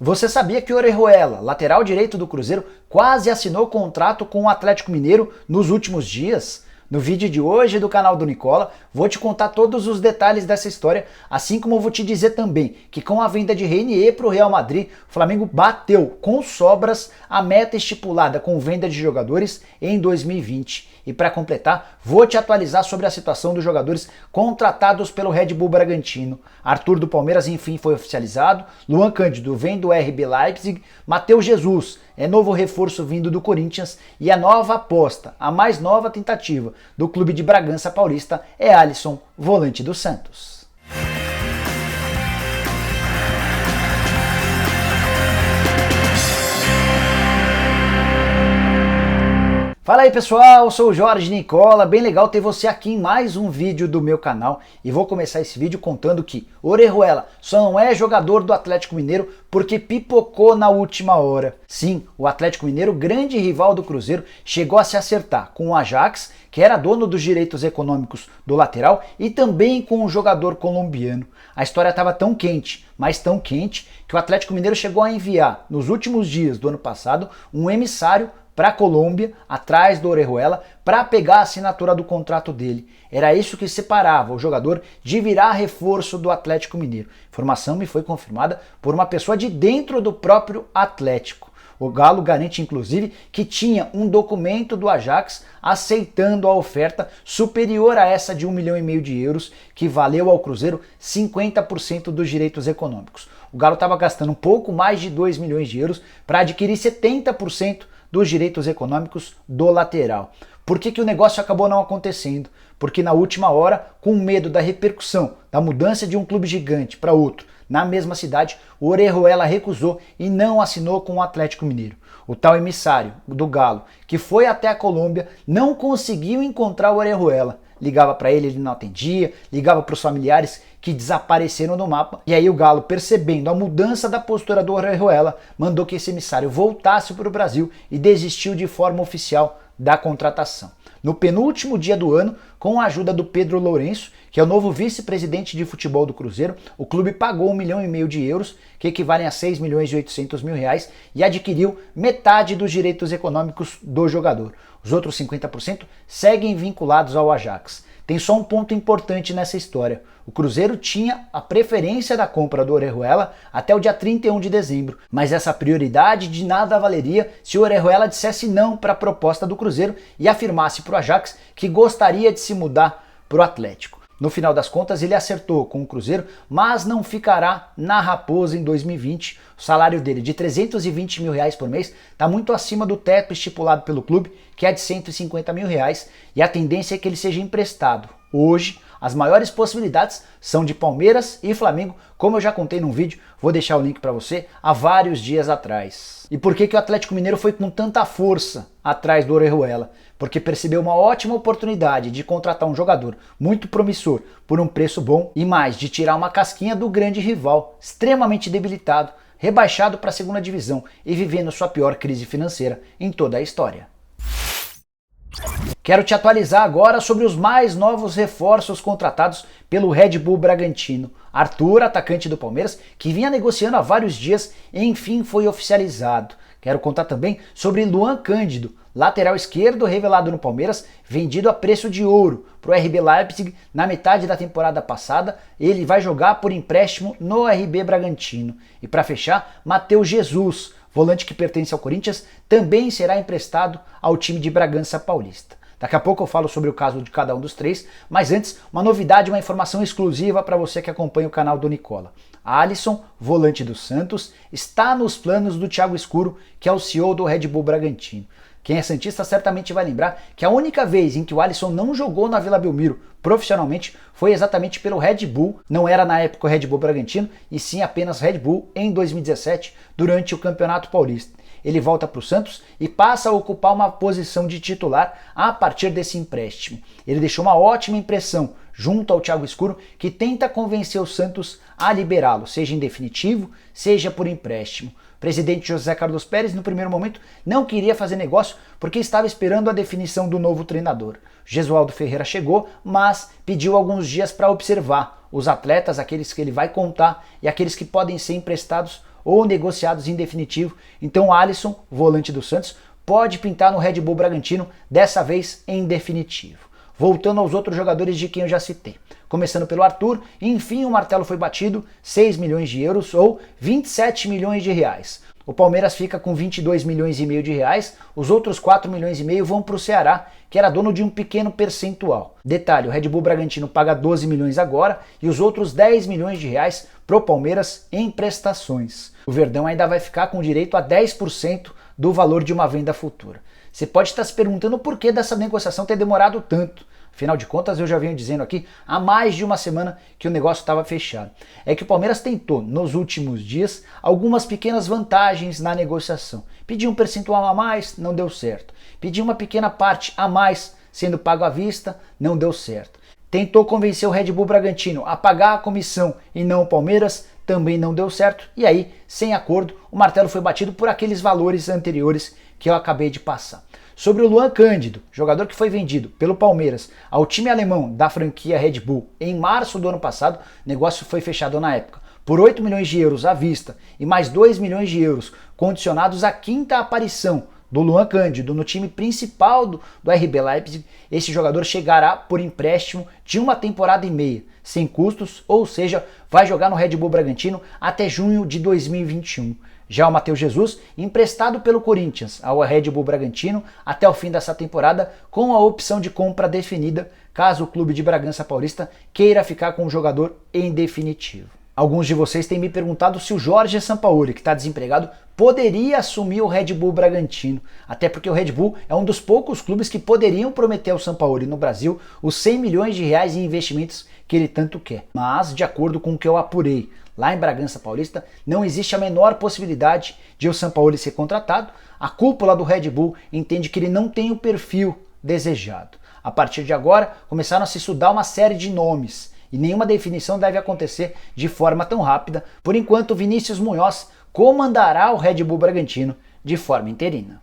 Você sabia que o Orejuela, lateral direito do Cruzeiro, quase assinou contrato com o Atlético Mineiro nos últimos dias? No vídeo de hoje do canal do Nicola, vou te contar todos os detalhes dessa história, assim como vou te dizer também que com a venda de Reinier para o Real Madrid, o Flamengo bateu com sobras a meta estipulada com venda de jogadores em 2020. E para completar, vou te atualizar sobre a situação dos jogadores contratados pelo Red Bull Bragantino. Arthur do Palmeiras enfim foi oficializado, Luan Cândido vem do RB Leipzig, Matheus Jesus é novo reforço vindo do Corinthians e a nova aposta, a mais nova tentativa do clube de Bragança Paulista é Alisson, volante do Santos. Fala aí pessoal, eu sou o Jorge Nicola, bem legal ter você aqui em mais um vídeo do meu canal e vou começar esse vídeo contando que Orejuela só não é jogador do Atlético Mineiro porque pipocou na última hora. Sim, o Atlético Mineiro, grande rival do Cruzeiro, chegou a se acertar com o Ajax, que era dono dos direitos econômicos do lateral, e também com um jogador colombiano. A história estava tão quente, mas tão quente, que o Atlético Mineiro chegou a enviar, nos últimos dias do ano passado, um emissário para a Colômbia, atrás do Orejuela, para pegar a assinatura do contrato dele. Era isso que separava o jogador de virar reforço do Atlético Mineiro. A informação me foi confirmada por uma pessoa de dentro do próprio Atlético. O Galo garante, inclusive, que tinha um documento do Ajax aceitando a oferta superior a essa de 1,5 milhão de euros, que valeu ao Cruzeiro 50% dos direitos econômicos. O Galo estava gastando um pouco mais de 2 milhões de euros para adquirir 70% dos direitos econômicos do lateral. Por que o negócio acabou não acontecendo? Porque na última hora, com medo da repercussão, da mudança de um clube gigante para outro, na mesma cidade, o Orejuela recusou e não assinou com o Atlético Mineiro. O tal emissário do Galo, que foi até a Colômbia, não conseguiu encontrar o Orejuela. Ligava para ele não atendia, ligava para os familiares que desapareceram no mapa. E aí o Galo, percebendo a mudança da postura do Orejuela, mandou que esse emissário voltasse para o Brasil e desistiu de forma oficial da contratação. No penúltimo dia do ano, com a ajuda do Pedro Lourenço, que é o novo vice-presidente de futebol do Cruzeiro, o clube pagou 1,5 milhão de euros, que equivalem a 6 milhões e 800 mil reais, e adquiriu metade dos direitos econômicos do jogador. Os outros 50% seguem vinculados ao Ajax. Tem só um ponto importante nessa história. O Cruzeiro tinha a preferência da compra do Orejuela até o dia 31 de dezembro, mas essa prioridade de nada valeria se o Orejuela dissesse não para a proposta do Cruzeiro e afirmasse para o Ajax que gostaria de se mudar para o Atlético. No final das contas, ele acertou com o Cruzeiro, mas não ficará na Raposa em 2020. O salário dele de 320 mil reais por mês está muito acima do teto estipulado pelo clube, que é de 150 mil reais, e a tendência é que ele seja emprestado. Hoje, as maiores possibilidades são de Palmeiras e Flamengo, como eu já contei num vídeo, vou deixar o link para você, há vários dias atrás. E por que o Atlético Mineiro foi com tanta força atrás do Orejuela? Porque percebeu uma ótima oportunidade de contratar um jogador muito promissor por um preço bom e mais, de tirar uma casquinha do grande rival, extremamente debilitado, rebaixado para a segunda divisão e vivendo sua pior crise financeira em toda a história. Quero te atualizar agora sobre os mais novos reforços contratados pelo Red Bull Bragantino. Arthur, atacante do Palmeiras, que vinha negociando há vários dias, enfim foi oficializado. Quero contar também sobre Luan Cândido, lateral esquerdo revelado no Palmeiras, vendido a preço de ouro para o RB Leipzig na metade da temporada passada. Ele vai jogar por empréstimo no RB Bragantino. E para fechar, Matheus Jesus, volante que pertence ao Corinthians, também será emprestado ao time de Bragança Paulista. Daqui a pouco eu falo sobre o caso de cada um dos três, mas antes, uma novidade, uma informação exclusiva para você que acompanha o canal do Nicola. Alisson, volante do Santos, está nos planos do Thiago Escuro, que é o CEO do Red Bull Bragantino. Quem é santista certamente vai lembrar que a única vez em que o Alisson não jogou na Vila Belmiro profissionalmente foi exatamente pelo Red Bull, não era na época o Red Bull Bragantino, e sim apenas Red Bull em 2017, durante o Campeonato Paulista. Ele volta para o Santos e passa a ocupar uma posição de titular a partir desse empréstimo. Ele deixou uma ótima impressão junto ao Thiago Escuro, que tenta convencer o Santos a liberá-lo, seja em definitivo, seja por empréstimo. O presidente José Carlos Pérez, no primeiro momento, não queria fazer negócio porque estava esperando a definição do novo treinador. Gesualdo Ferreira chegou, mas pediu alguns dias para observar os atletas, aqueles que ele vai contar e aqueles que podem ser emprestados ou negociados em definitivo. Então o Alisson, volante do Santos, pode pintar no Red Bull Bragantino, dessa vez em definitivo. Voltando aos outros jogadores de quem eu já citei. Começando pelo Arthur, enfim o martelo foi batido, 6 milhões de euros ou 27 milhões de reais. O Palmeiras fica com 22 milhões e meio de reais, os outros 4 milhões e meio vão para o Ceará, que era dono de um pequeno percentual. Detalhe, o Red Bull Bragantino paga 12 milhões agora e os outros 10 milhões de reais pro Palmeiras em prestações. O Verdão ainda vai ficar com direito a 10% do valor de uma venda futura. Você pode estar se perguntando por que dessa negociação ter demorado tanto. Afinal de contas, eu já venho dizendo aqui há mais de uma semana que o negócio estava fechado. É que o Palmeiras tentou, nos últimos dias, algumas pequenas vantagens na negociação. Pediu um percentual a mais, não deu certo. Pediu uma pequena parte a mais, sendo pago à vista, não deu certo. Tentou convencer o Red Bull Bragantino a pagar a comissão e não o Palmeiras, também não deu certo. E aí, sem acordo, o martelo foi batido por aqueles valores anteriores que eu acabei de passar. Sobre o Luan Cândido, jogador que foi vendido pelo Palmeiras ao time alemão da franquia Red Bull em março do ano passado, o negócio foi fechado na época por 8 milhões de euros à vista e mais 2 milhões de euros condicionados à quinta aparição do Luan Cândido no time principal do RB Leipzig. Esse jogador chegará por empréstimo de uma temporada e meia, sem custos, ou seja, vai jogar no Red Bull Bragantino até junho de 2021. Já o Matheus Jesus, emprestado pelo Corinthians ao Red Bull Bragantino até o fim dessa temporada, com a opção de compra definida, caso o clube de Bragança Paulista queira ficar com o jogador em definitivo. Alguns de vocês têm me perguntado se o Jorge Sampaoli, que está desempregado, poderia assumir o Red Bull Bragantino, até porque o Red Bull é um dos poucos clubes que poderiam prometer ao Sampaoli no Brasil os 100 milhões de reais em investimentos que ele tanto quer. Mas, de acordo com o que eu apurei, lá em Bragança Paulista, não existe a menor possibilidade de o Sampaoli ser contratado. A cúpula do Red Bull entende que ele não tem o perfil desejado. A partir de agora, começaram a se estudar uma série de nomes e nenhuma definição deve acontecer de forma tão rápida. Por enquanto, Vinícius Munhoz comandará o Red Bull Bragantino de forma interina.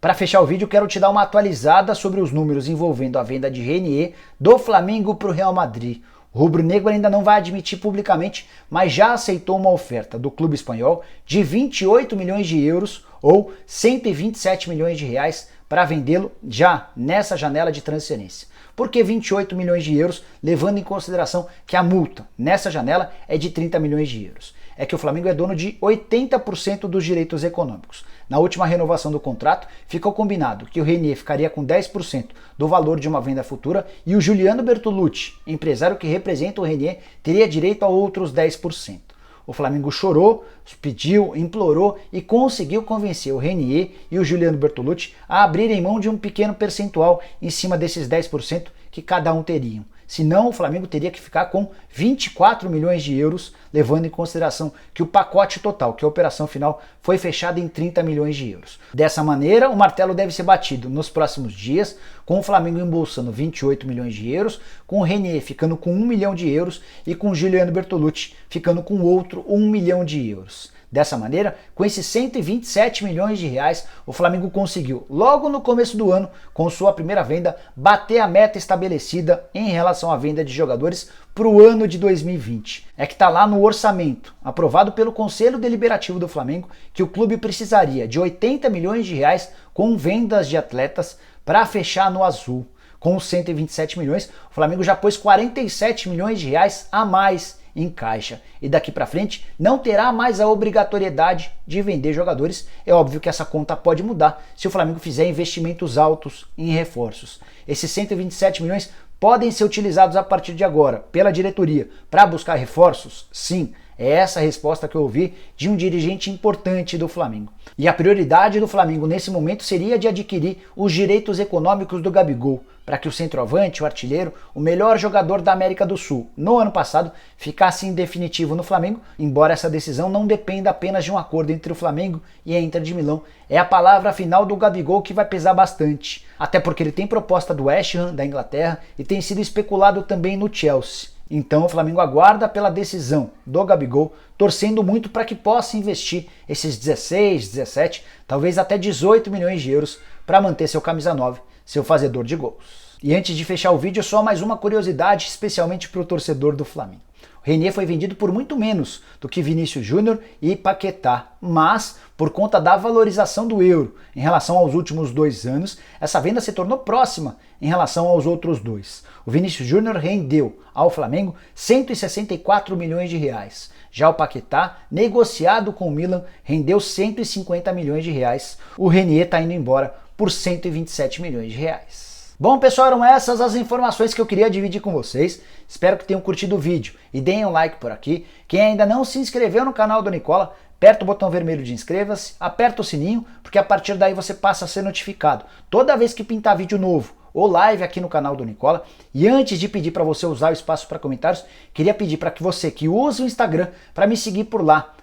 Para fechar o vídeo, quero te dar uma atualizada sobre os números envolvendo a venda de Renier do Flamengo para o Real Madrid. O rubro-negro ainda não vai admitir publicamente, mas já aceitou uma oferta do clube espanhol de 28 milhões de euros ou 127 milhões de reais para vendê-lo já nessa janela de transferência. Por que 28 milhões de euros, levando em consideração que a multa nessa janela é de 30 milhões de euros? É que o Flamengo é dono de 80% dos direitos econômicos. Na última renovação do contrato, ficou combinado que o Renier ficaria com 10% do valor de uma venda futura e o Juliano Bertolucci, empresário que representa o Renier, teria direito a outros 10%. O Flamengo chorou, pediu, implorou e conseguiu convencer o Renier e o Juliano Bertolucci a abrirem mão de um pequeno percentual em cima desses 10% que cada um teriam. Senão, o Flamengo teria que ficar com 24 milhões de euros, levando em consideração que o pacote total, que a operação final, foi fechada em 30 milhões de euros. Dessa maneira, o martelo deve ser batido nos próximos dias, com o Flamengo embolsando 28 milhões de euros, com o Renier ficando com 1 milhão de euros e com o Juliano Bertolucci ficando com outro 1 milhão de euros. Dessa maneira, com esses 127 milhões de reais, o Flamengo conseguiu, logo no começo do ano, com sua primeira venda, bater a meta estabelecida em relação à venda de jogadores para o ano de 2020. É que está lá no orçamento, aprovado pelo Conselho Deliberativo do Flamengo, que o clube precisaria de 80 milhões de reais com vendas de atletas para fechar no azul. Com os 127 milhões, o Flamengo já pôs 47 milhões de reais a mais em caixa. E daqui para frente não terá mais a obrigatoriedade de vender jogadores. É óbvio que essa conta pode mudar se o Flamengo fizer investimentos altos em reforços. Esses 127 milhões podem ser utilizados a partir de agora pela diretoria para buscar reforços? Sim. É essa a resposta que eu ouvi de um dirigente importante do Flamengo. E a prioridade do Flamengo nesse momento seria de adquirir os direitos econômicos do Gabigol, para que o centroavante, o artilheiro, o melhor jogador da América do Sul no ano passado, ficasse em definitivo no Flamengo, embora essa decisão não dependa apenas de um acordo entre o Flamengo e a Inter de Milão. É a palavra final do Gabigol que vai pesar bastante, até porque ele tem proposta do West Ham, da Inglaterra, e tem sido especulado também no Chelsea. Então o Flamengo aguarda pela decisão do Gabigol, torcendo muito para que possa investir esses 16, 17, talvez até 18 milhões de euros para manter seu camisa 9, seu fazedor de gols. E antes de fechar o vídeo, só mais uma curiosidade, especialmente para o torcedor do Flamengo. Renier foi vendido por muito menos do que Vinícius Júnior e Paquetá, mas por conta da valorização do euro em relação aos últimos 2 anos, essa venda se tornou próxima em relação aos outros dois. O Vinícius Júnior rendeu ao Flamengo 164 milhões de reais. Já o Paquetá, negociado com o Milan, rendeu 150 milhões de reais. O Renier está indo embora por 127 milhões de reais. Bom, pessoal, eram essas as informações que eu queria dividir com vocês. Espero que tenham curtido o vídeo e deem um like por aqui. Quem ainda não se inscreveu no canal do Nicola, aperta o botão vermelho de inscreva-se, aperta o sininho, porque a partir daí você passa a ser notificado toda vez que pintar vídeo novo ou live aqui no canal do Nicola. E antes de pedir para você usar o espaço para comentários, queria pedir para que você que usa o Instagram para me seguir por lá,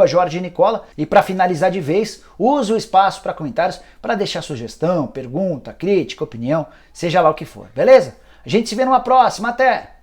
@JorgeNicola, e para finalizar de vez, use o espaço para comentários para deixar sugestão, pergunta, crítica, opinião, seja lá o que for, beleza? A gente se vê numa próxima, até!